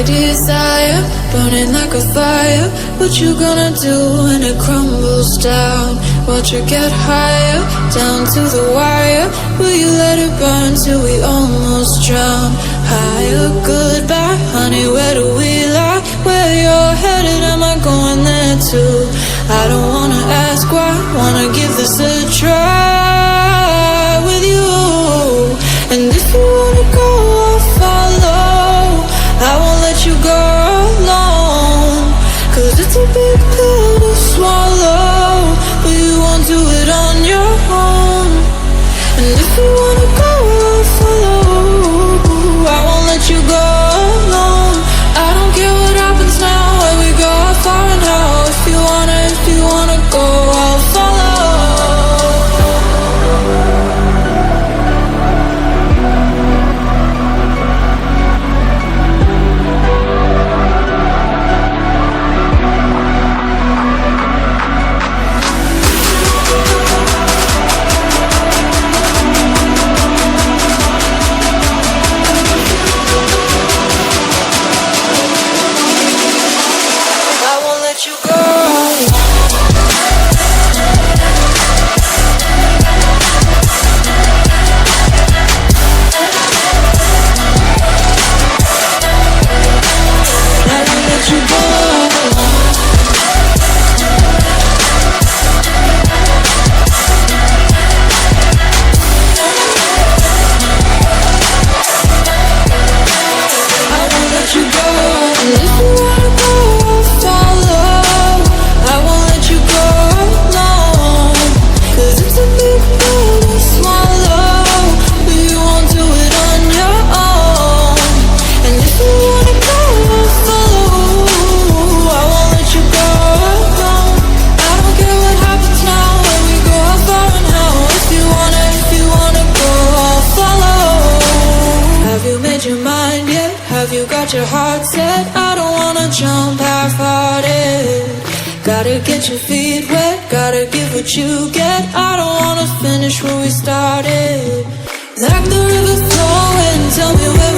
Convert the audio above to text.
desire, burning like a fire. What you gonna do when it crumbles down? Watch it get higher, down to the wire. Will you let it burn till we almost drown? Higher, goodbye, honey, where do we lie? Where you're headed, am I going there too? I don't wanna ask why, wanna give this a try with you. And if you wanna go, I'll follow. I won't let you go alone, 'cause it's a big pill to swallow, but you won't do it on your own. And if you wanna go, I'll follow. I won't let you go alone. I don't care what happens now, where we go, how far and how. If you wanna go, I'll follow. Have you got your heart set? I don't wanna jump half-hearted. Gotta get your feet wet, gotta give what you get. I don't wanna finish where we started. Like the river flowing, tell me where